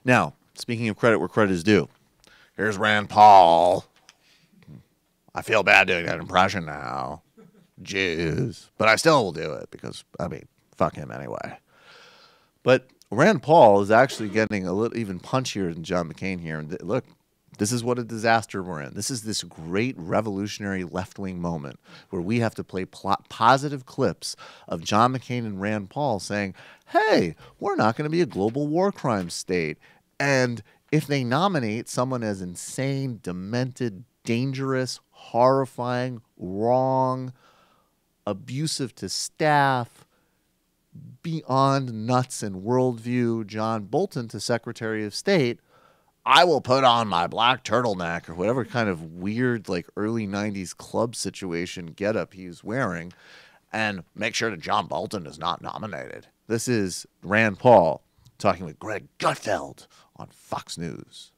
Now, speaking of credit where credit is due, here's Rand Paul. I feel bad doing that impression now. Jeez. But I still will do it because, I mean, fuck him anyway. But Rand Paul is actually getting a little even punchier than John McCain here. And look, this is what a disaster we're in. This is this great revolutionary left-wing moment where we have to play positive clips of John McCain and Rand Paul saying, hey, we're not going to be a global war crime state. And if they nominate someone as insane, demented, dangerous, horrifying, wrong, abusive to staff, beyond nuts and worldview, John Bolton to Secretary of State, I will put on my black turtleneck or whatever kind of weird, like early 90s club situation getup he's wearing and make sure that John Bolton is not nominated. This is Rand Paul talking with Greg Gutfeld on Fox News.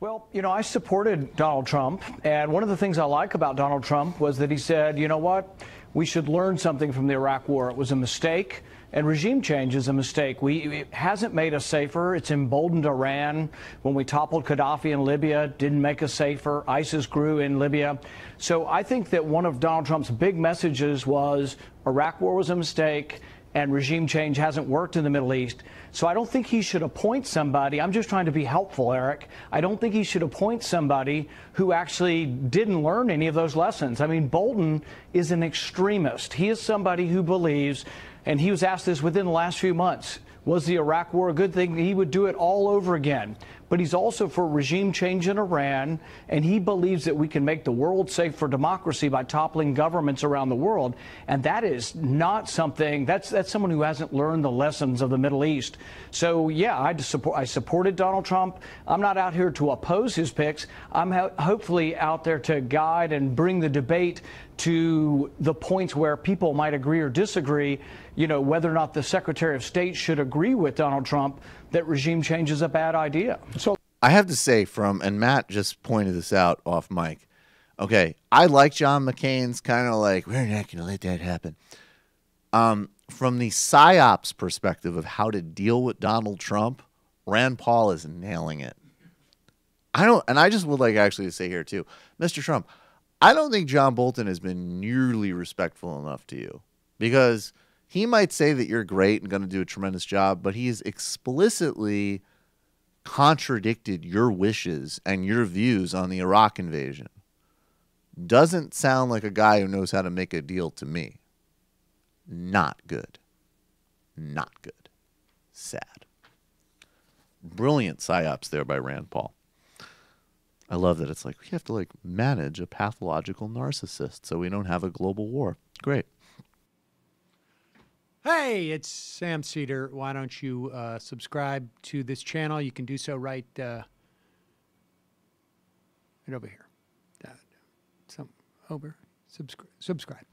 Well, you know, I supported Donald Trump, and one of the things I like about Donald Trump was that he said, you know what, we should learn something from the Iraq War. It was a mistake, and regime change is a mistake. It hasn't made us safer. It's emboldened Iran. When we toppled Gaddafi in Libya, didn't make us safer. ISIS grew in Libya. So I think that one of Donald Trump's big messages was Iraq War was a mistake, and regime change hasn't worked in the Middle East. So I don't think he should appoint somebody. I'm just trying to be helpful, Eric. I don't think he should appoint somebody who actually didn't learn any of those lessons. I mean, Bolton is an extremist. He is somebody who believes, and he was asked this within the last few months, was the Iraq War a good thing? He would do it all over again. But he's also for regime change in Iran, and he believes that we can make the world safe for democracy by toppling governments around the world. And that is not something, that's someone who hasn't learned the lessons of the Middle East. So, yeah, I supported Donald Trump. I'm not out here to oppose his picks. I'm hopefully out there to guide and bring the debate to the points where people might agree or disagree, you know, whether or not the Secretary of State should agree with Donald Trump that regime change is a bad idea. So I have to say and Matt just pointed this out off mic. Okay, I like John McCain's kind of like, we're not going to let that happen. From the PSYOPs perspective of how to deal with Donald Trump, Rand Paul is nailing it. I just would like actually to say here too, Mr. Trump, I don't think John Bolton has been nearly respectful enough to you because he might say that you're great and going to do a tremendous job, but he's explicitly contradicted your wishes and your views on the Iraq invasion. Doesn't sound like a guy who knows how to make a deal to me. Not good. Not good. Sad. Brilliant psyops there by Rand Paul. I love that it's like we have to like manage a pathological narcissist so we don't have a global war. Great. Hey, it's Sam Seder. Why don't you subscribe to this channel? You can do so right over here. Subscribe.